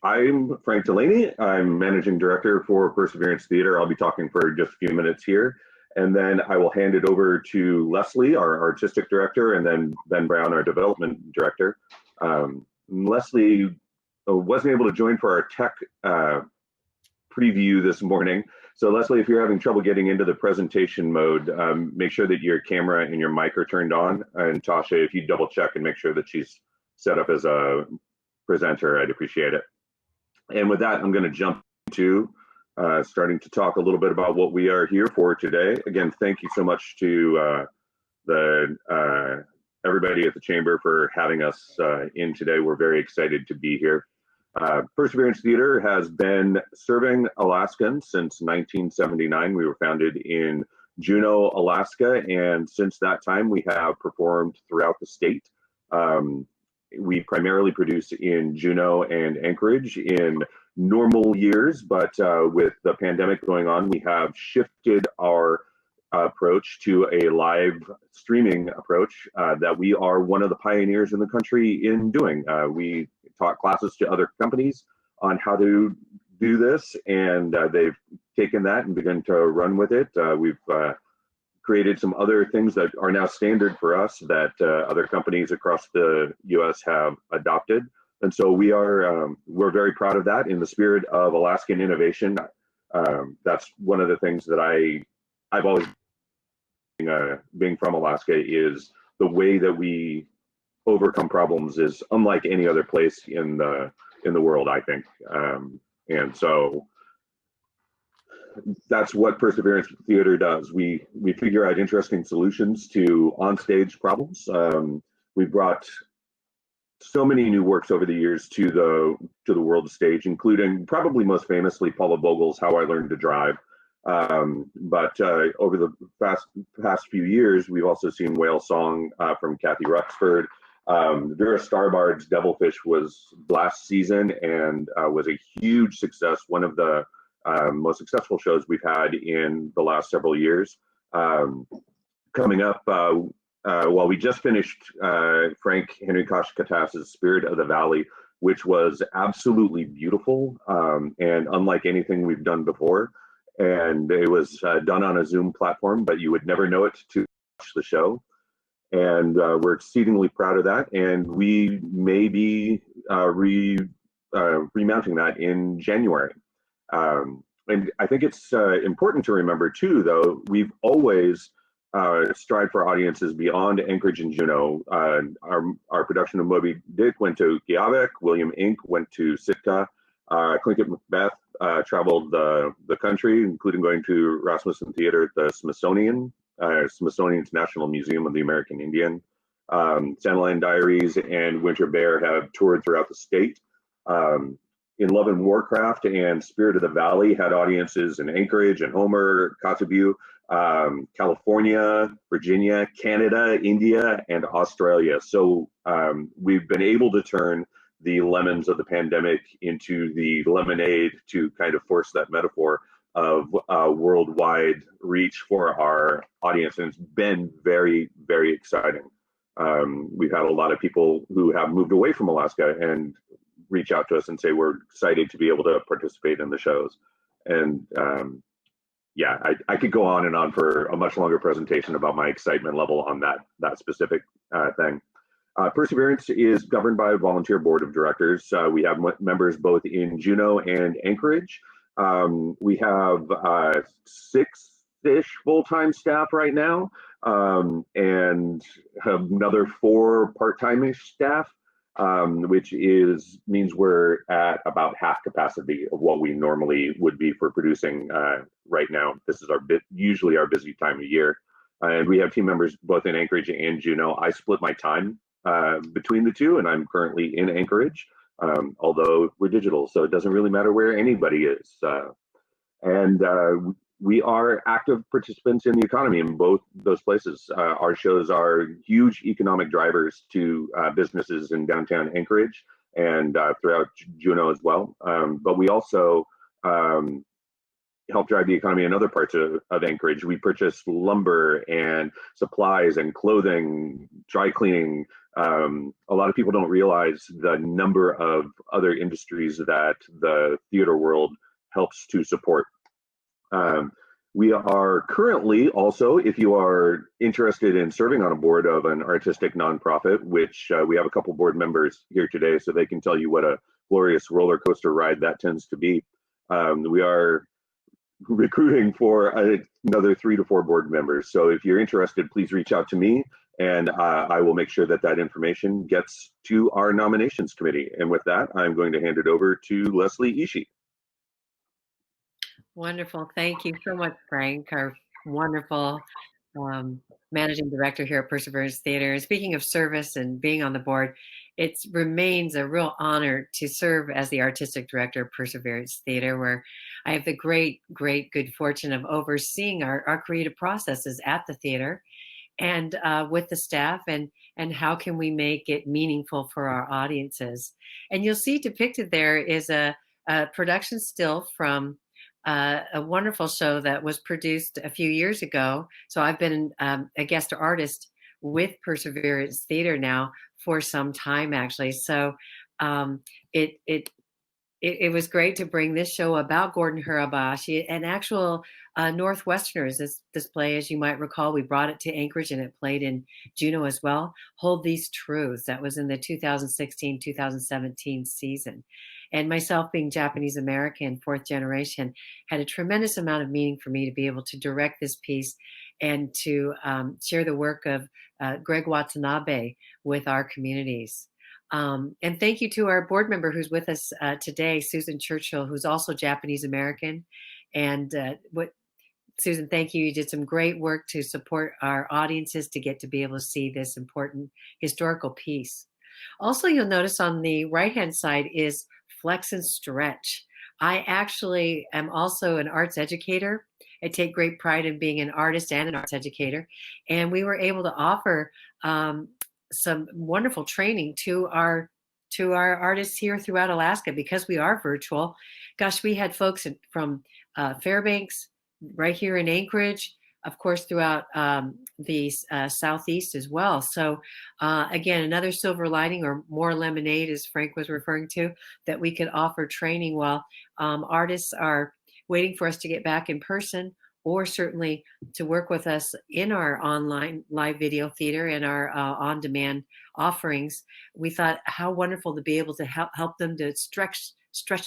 I'm Frank Delaney. I'm Managing Director for Perseverance Theater. I'll be talking for just a few minutes here, and then I will hand it over to Leslie, our Artistic Director, and then Ben Brown, our Development Director. Leslie wasn't able to join for our tech preview this morning. So Leslie, if you're having trouble getting into the presentation mode, make sure that your camera and your mic are turned on. And Tasha, if you double check and make sure that she's set up as a presenter, I'd appreciate it. And with that, I'm going to jump to starting to talk a little bit about what we are here for today. Again, thank you so much to everybody at the Chamber for having us in today. We're very excited to be here. Perseverance Theater has been serving Alaskans since 1979. We were founded in Juneau, Alaska, and since that time we have performed throughout the state. We primarily produce in Juneau and Anchorage in normal years, but with the pandemic going on, we have shifted our approach to a live streaming approach that we are one of the pioneers in the country in doing. We taught classes to other companies on how to do this, and they've taken that and begun to run with it. We've created some other things that are now standard for us that other companies across the U.S. have adopted. And so we're very proud of that in the spirit of Alaskan innovation. That's one of the things that I've always, being from Alaska, is the way that we overcome problems is unlike any other place in the world, I think. And so that's what Perseverance Theater does. We figure out interesting solutions to onstage problems. We brought so many new works over the years to the world stage, including probably most famously Paula Vogel's "How I Learned to Drive." But over the past few years, we've also seen Whale Song from Kathy Ruxford. Vera Starbard's Devilfish was last season and was a huge success. One of the most successful shows we've had in the last several years. Coming up, well, we just finished Frank Henry Kashkatas's Spirit of the Valley, which was absolutely beautiful and unlike anything we've done before. And it was done on a Zoom platform, but you would never know it to watch the show. And we're exceedingly proud of that. And we may be remounting that in January. And I think it's important to remember too, though, we've always strived for audiences beyond Anchorage and Juneau. Our production of Moby Dick went to Giavik, William Inc. went to Sitka, Tlingit Macbeth traveled the country, including going to Rasmussen Theater at the Smithsonian's National Museum of the American Indian. Sandalland Diaries and Winter Bear have toured throughout the state. In Love and Warcraft and Spirit of the Valley had audiences in Anchorage and Homer, Kotzebue, California, Virginia, Canada, India, and Australia. So we've been able to turn the lemons of the pandemic into the lemonade, to kind of force that metaphor of worldwide reach for our audience. And it's been very, very exciting. We've had a lot of people who have moved away from Alaska and reach out to us and say we're excited to be able to participate in the shows. And yeah, I could go on and on for a much longer presentation about my excitement level on that specific thing. Perseverance is governed by a volunteer board of directors. We have members both in Juneau and Anchorage. We have 6-ish full-time staff right now, and another 4 part-time-ish staff. Which means we're at about half capacity of what we normally would be for producing right now. This is usually our busy time of year. And we have team members both in Anchorage and Juneau. I split my time between the two, and I'm currently in Anchorage, although we're digital, so it doesn't really matter where anybody is. We are active participants in the economy in both those places. Our shows are huge economic drivers to businesses in downtown Anchorage and throughout Juneau as well. But we also help drive the economy in other parts of Anchorage. We purchase lumber and supplies and clothing, dry cleaning. A lot of people don't realize the number of other industries that the theater world helps to support. We are currently also, if you are interested in serving on a board of an artistic nonprofit, which we have a couple board members here today, so they can tell you what a glorious roller coaster ride that tends to be. We are recruiting for another 3 to 4 board members. So if you're interested, please reach out to me, and I will make sure that that information gets to our nominations committee. And with that, I'm going to hand it over to Leslie Ishii. Wonderful. Thank you so much, Frank, our wonderful managing director here at Perseverance Theater. And speaking of service and being on the board, it remains a real honor to serve as the artistic director of Perseverance Theater, where I have the great good fortune of overseeing our creative processes at the theater and with the staff, and how can we make it meaningful for our audiences. And you'll see depicted there is a production still from a wonderful show that was produced a few years ago. So I've been a guest artist with Perseverance Theater now for some time, actually. So it was great to bring this show about Gordon Hirabayashi, an actual Northwesterners. This play, as you might recall, we brought it to Anchorage and it played in Juneau as well. Hold These Truths. That was in the 2016-2017 season. And myself, being Japanese American, fourth generation, had a tremendous amount of meaning for me to be able to direct this piece and to share the work of Greg Watanabe with our communities. And thank you to our board member who's with us today, Susan Churchill, who's also Japanese American. And Susan, thank you. You did some great work to support our audiences to get to be able to see this important historical piece. Also, you'll notice on the right-hand side is Flex and Stretch. I actually am also an arts educator. I take great pride in being an artist and an arts educator. And we were able to offer some wonderful training to our artists here throughout Alaska because we are virtual. Gosh, we had folks from Fairbanks, right here in Anchorage, of course, throughout the Southeast as well. So again, another silver lining, or more lemonade, as Frank was referring to, that we could offer training while artists are waiting for us to get back in person, or certainly to work with us in our online live video theater and our on-demand offerings. We thought how wonderful to be able to help them to stretch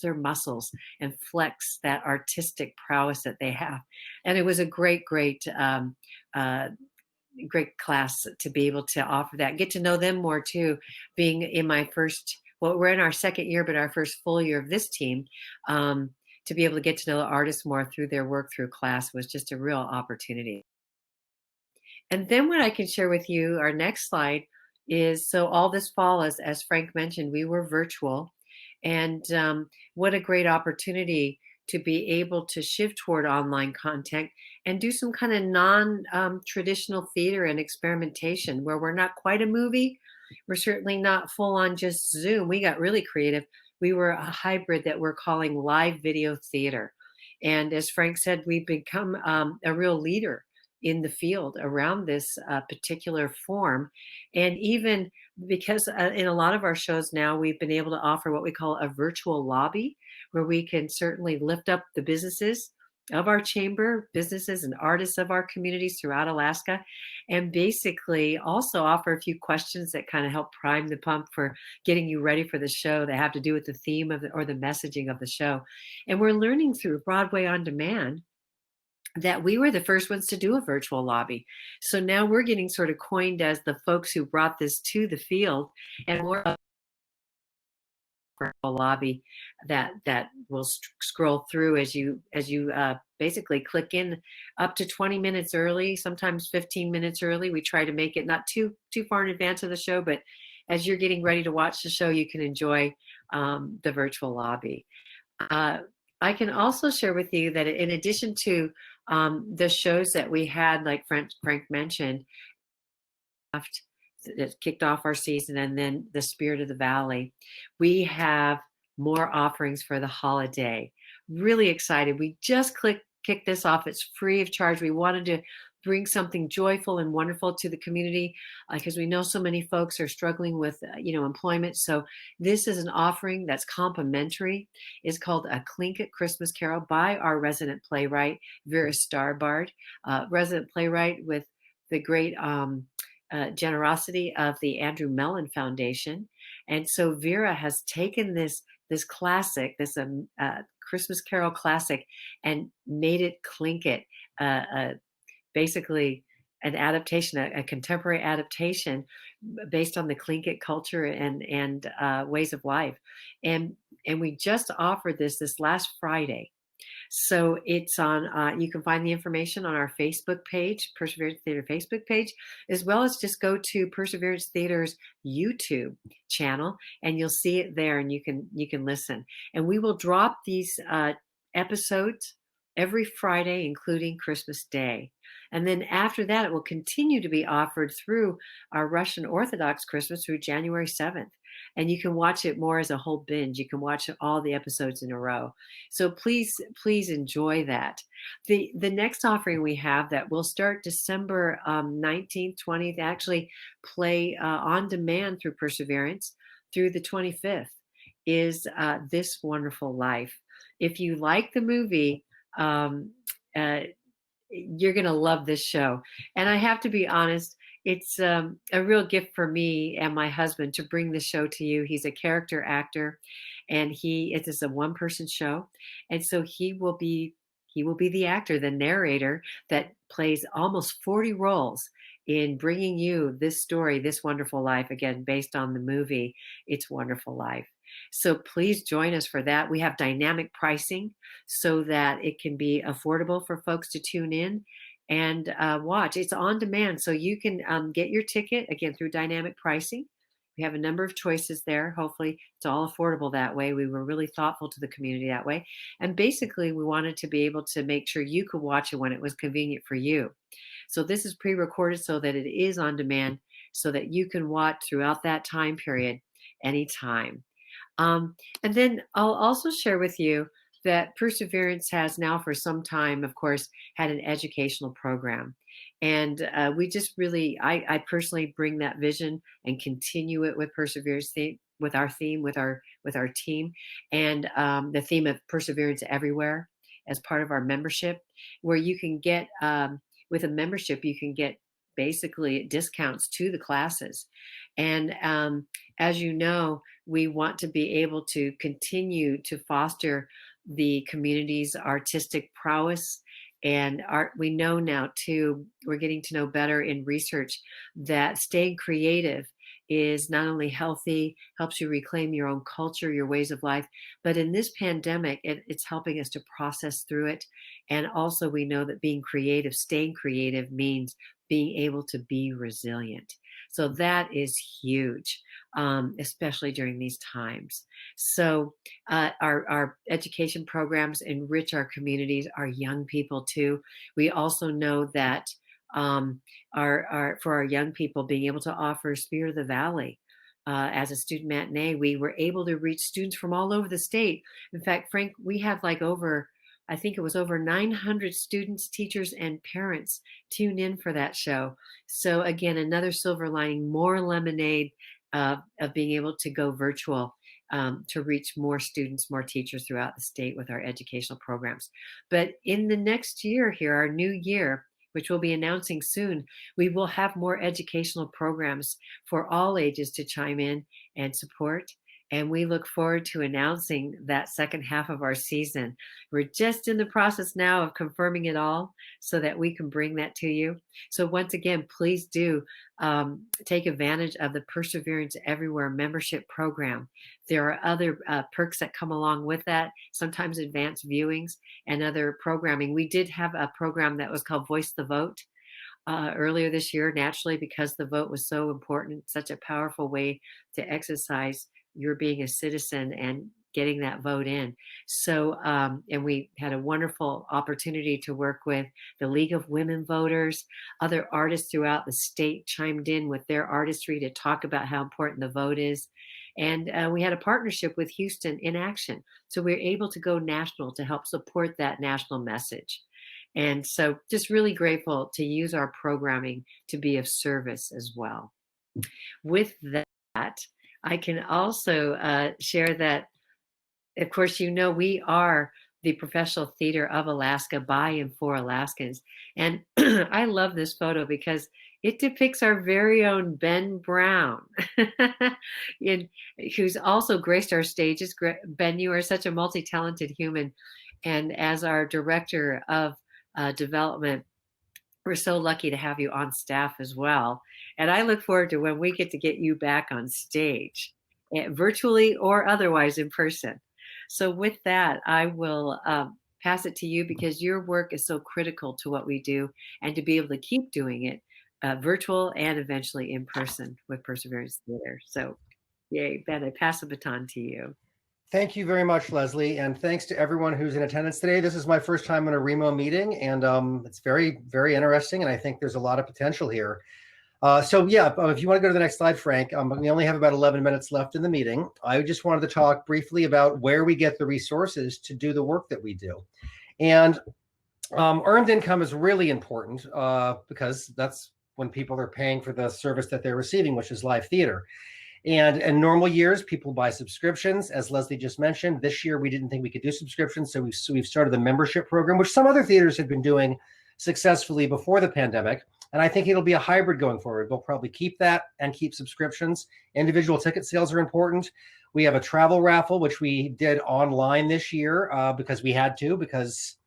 their muscles and flex that artistic prowess that they have. And it was a great class to be able to offer that, get to know them more too, being in my first, well, we're in our second year, but our first full year of this team. To be able to get to know the artists more through their work through class was just a real opportunity. And then what I can share with you, our next slide, is so all this fall, as Frank mentioned, we were virtual. And what a great opportunity to be able to shift toward online content and do some kind of non-traditional theater and experimentation where we're not quite a movie. We're certainly not full on just Zoom. We got really creative. We were a hybrid that we're calling live video theater. And as Frank said, we've become a real leader in the field around this particular form. And even because in a lot of our shows now, we've been able to offer what we call a virtual lobby, where we can certainly lift up the businesses of our chamber, businesses and artists of our communities throughout Alaska, and basically also offer a few questions that kind of help prime the pump for getting you ready for the show that have to do with the theme of or the messaging of the show. And we're learning through Broadway On Demand that we were the first ones to do a virtual lobby. So now we're getting sort of coined as the folks who brought this to the field, and more of a lobby that will scroll through as you basically click in up to 20 minutes early, sometimes 15 minutes early. We try to make it not too far in advance of the show, but as you're getting ready to watch the show, you can enjoy the virtual lobby. I can also share with you that in addition to the shows that we had, like Frank mentioned, that kicked off our season, and then the Spirit of the Valley, we have more offerings for the holiday. really excited. We just kicked this off. It's free of charge. We wanted to bring something joyful and wonderful to the community because we know so many folks are struggling with employment. So this is an offering that's complimentary. It's called A Tlingit Christmas Carol by our resident playwright Vera Starbard, resident playwright with the great generosity of the Andrew Mellon Foundation. And so Vera has taken this classic, this Christmas Carol classic, and made it Tlingit, basically an adaptation, a contemporary adaptation based on the Tlingit culture and ways of life. And we just offered this last Friday. So it's on, you can find the information on our Facebook page, Perseverance Theater Facebook page, as well as just go to Perseverance Theater's YouTube channel and you'll see it there and you can listen. And we will drop these episodes every Friday, including Christmas Day. And then after that, it will continue to be offered through our Russian Orthodox Christmas through January 7th. And you can watch it more as a whole binge. You can watch all the episodes in a row. So please enjoy that. The next offering we have that will start December 19th, 20th, actually play on demand through Perseverance through the 25th, is This Wonderful Life. If you like the movie, you're going to love this show. And I have to be honest, it's a real gift for me and my husband to bring this show to you. He's a character actor and it is a one-person show. And so he will be the actor, the narrator that plays almost 40 roles in bringing you this story, This Wonderful Life, again, based on the movie, It's Wonderful Life. So please join us for that. We have dynamic pricing so that it can be affordable for folks to tune in and watch. It's on demand, so you can get your ticket, again, through dynamic pricing. We have a number of choices there. Hopefully, it's all affordable that way. We were really thoughtful to the community that way. And basically, we wanted to be able to make sure you could watch it when it was convenient for you. So this is pre-recorded so that it is on demand so that you can watch throughout that time period anytime. And then I'll also share with you that Perseverance has now for some time, of course, had an educational program. And we just really, I personally bring that vision and continue it with Perseverance with our theme, with our team, and the theme of Perseverance Everywhere as part of our membership, where you can get, with a membership, you can get basically discounts to the classes. And as you know, we want to be able to continue to foster the community's artistic prowess and art. We know now too, we're getting to know better in research that staying creative is not only healthy, helps you reclaim your own culture, your ways of life, but in this pandemic, it's helping us to process through it. And also we know that being creative, staying creative means being able to be resilient. So that is huge, especially during these times. So our education programs enrich our communities, our young people too. We also know that for our young people, being able to offer Spirit of the Valley as a student matinee, we were able to reach students from all over the state. In fact, Frank, we had I think it was over 900 students, teachers, and parents tune in for that show. So again, another silver lining, more lemonade of being able to go virtual to reach more students, more teachers throughout the state with our educational programs. But in the next year here, our new year, which we'll be announcing soon, we will have more educational programs for all ages to chime in and support. And we look forward to announcing that second half of our season. We're just in the process now of confirming it all so that we can bring that to you. So once again, please do take advantage of the Perseverance Everywhere membership program. There are other perks that come along with that, sometimes advanced viewings and other programming. We did have a program that was called Voice the Vote earlier this year, naturally, because the vote was so important, such a powerful way to exercise your being a citizen and getting that vote in. So, and we had a wonderful opportunity to work with the League of Women Voters. Other artists throughout the state chimed in with their artistry to talk about how important the vote is. And we had a partnership with Houston in Action. So we were able to go national to help support that national message. And so just really grateful to use our programming to be of service as well. With that, I can also share that, of course, we are the Professional Theater of Alaska by and for Alaskans. And I love this photo because it depicts our very own Ben Brown, who's also graced our stages. Ben, you are such a multi-talented human. And as our director of development, we're so lucky to have you on staff as well. And I look forward to when we get to get you back on stage, virtually or otherwise in person. So with that, I will pass it to you because your work is so critical to what we do, and to be able to keep doing it virtual and eventually in person with Perseverance Theater. So yay, Ben, I pass the baton to you. Thank you very much, Leslie, and thanks to everyone who's in attendance today. This is my first time in a REMO meeting, and it's very, very interesting, and I think there's a lot of potential here. So yeah, if you want to go to the next slide, Frank, we only have about 11 minutes left in the meeting. I just wanted to talk briefly about where we get the resources to do the work that we do. And earned income is really important because that's when people are paying for the service that they're receiving, which is live theater. And in normal years, people buy subscriptions. As Leslie just mentioned, this year we didn't think we could do subscriptions, so we've started the membership program, which some other theaters had been doing successfully before the pandemic. And I think it'll be a hybrid going forward. We'll probably keep that and keep subscriptions. Individual ticket sales are important. We have a travel raffle, which we did online this year because we had to, because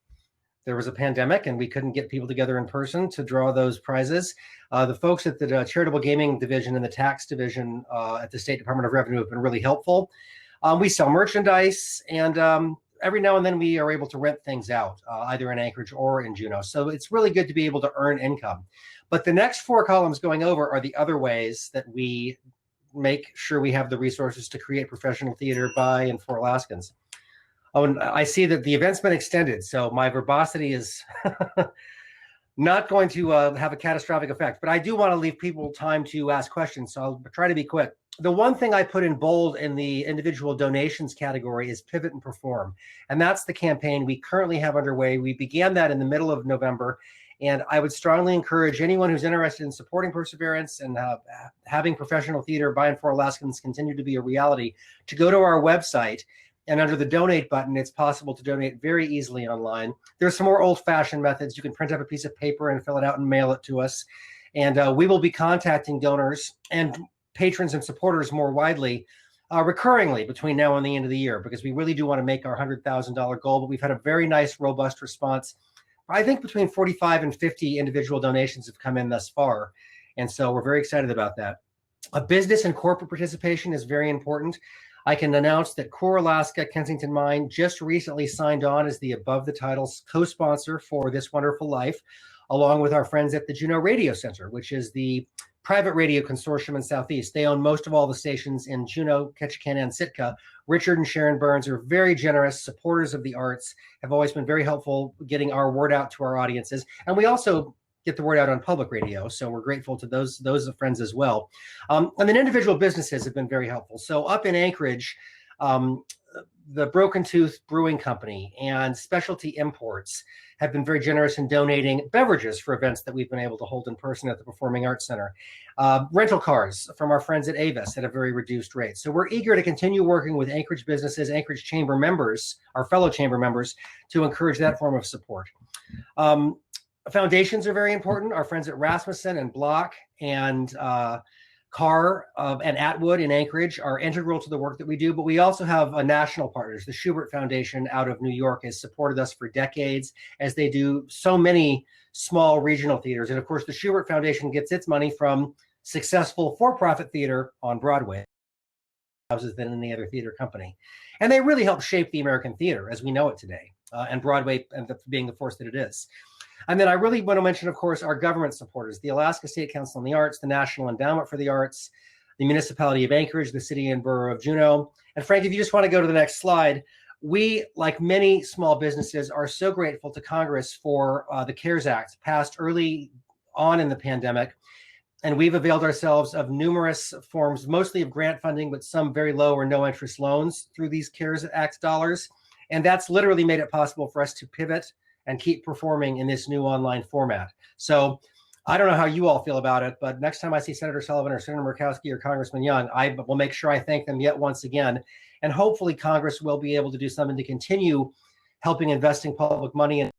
there was a pandemic and we couldn't get people together in person to draw those prizes. The folks at the charitable gaming division and the tax division at the State Department of Revenue have been really helpful. We sell merchandise, and every now and then we are able to rent things out, either in Anchorage or in Juneau. So it's really good to be able to earn income. But the next four columns going over are the other ways that we make sure we have the resources to create professional theater by and for Alaskans. Oh, and I see that the event's been extended, so my verbosity is not going to have a catastrophic effect. But I do want to leave people time to ask questions, so I'll try to be quick. The one thing I put in bold in the individual donations category is Pivot and Perform. And that's the campaign we currently have underway. We began that in the middle of November. And I would strongly encourage anyone who's interested in supporting Perseverance and having professional theater by and for Alaskans continue to be a reality to go to our website. And under the donate button, it's possible to donate very easily online. There's some more old-fashioned methods. You can print up a piece of paper and fill it out and mail it to us. And we will be contacting donors and patrons and supporters more widely, recurringly between now and the end of the year, because we really do want to make our $100,000 goal. But we've had a very nice, robust response. I think between 45 and 50 individual donations have come in thus far. And so we're very excited about that. Business and corporate participation is very important. I can announce that Core Alaska Kensington Mine just recently signed on as the Above the Titles co-sponsor for This Wonderful Life, along with our friends at the Juneau Radio Center, which is the private radio consortium in Southeast. They own most of all the stations in Juneau, Ketchikan, and Sitka. Richard and Sharon Burns are very generous supporters of the arts, have always been very helpful getting our word out to our audiences. And we also get the word out on public radio. So we're grateful to those friends as well. And then individual businesses have been very helpful. So up in Anchorage, the Broken Tooth Brewing Company and Specialty Imports have been very generous in donating beverages for events that we've been able to hold in person at the Performing Arts Center. Rental cars from our friends at Avis at a very reduced rate. So we're eager to continue working with Anchorage businesses, Anchorage Chamber members, our fellow Chamber members, to encourage that form of support. Foundations are very important. Our friends at Rasmussen and Block and Carr and Atwood in Anchorage are integral to the work that we do, but we also have national partners. The Schubert Foundation out of New York has supported us for decades, as they do so many small regional theaters. And of course, the Schubert Foundation gets its money from successful for-profit theater on Broadway houses than any other theater company. And they really help shape the American theater as we know it today, and Broadway and being the force that it is. And then I really want to mention, of course, our government supporters, the Alaska State Council on the Arts, the National Endowment for the Arts, the Municipality of Anchorage, the City and Borough of Juneau. And Frank, if you just want to go to the next slide, we, like many small businesses, are so grateful to Congress for the CARES Act passed early on in the pandemic. And we've availed ourselves of numerous forms, mostly of grant funding, but some very low or no interest loans through these CARES Act dollars. And that's literally made it possible for us to pivot and keep performing in this new online format. So I don't know how you all feel about it, but next time I see Senator Sullivan or Senator Murkowski or Congressman Young, I will make sure I thank them yet once again. And hopefully Congress will be able to do something to continue helping investing public money and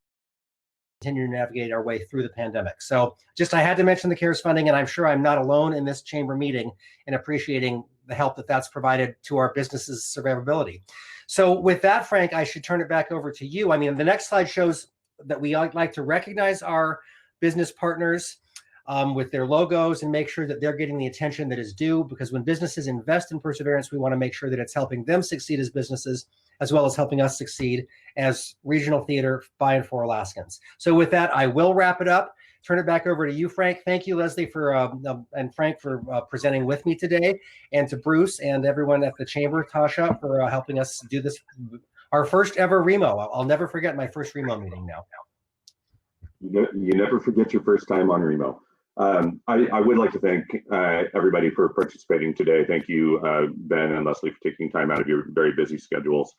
continue to navigate our way through the pandemic. So just, I had to mention the CARES funding, and I'm sure I'm not alone in this chamber meeting in appreciating the help that that's provided to our businesses' survivability. So with that, Frank, I should turn it back over to you. I mean, the next slide shows that we like to recognize our business partners with their logos and make sure that they're getting the attention that is due, because when businesses invest in Perseverance, we want to make sure that it's helping them succeed as businesses, as well as helping us succeed as regional theater by and for Alaskans. So with that, I will wrap it up. Turn it back over to you, Frank. Thank you, Leslie, for and Frank for presenting with me today, and to Bruce and everyone at the Chamber, Tasha, for helping us do this, our first ever REMO. I'll never forget my first REMO meeting now. You never forget your first time on REMO. I would like to thank everybody for participating today. Thank you, Ben and Leslie, for taking time out of your very busy schedules.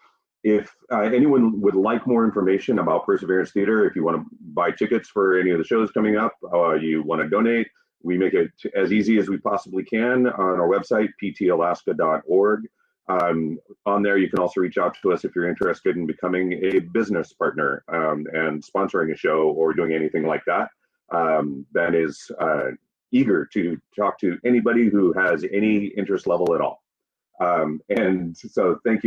If anyone would like more information about Perseverance Theater, if you want to buy tickets for any of the shows coming up, you want to donate, we make it as easy as we possibly can on our website, ptalaska.org. On there, you can also reach out to us if you're interested in becoming a business partner and sponsoring a show or doing anything like that. Ben is eager to talk to anybody who has any interest level at all. And so thank you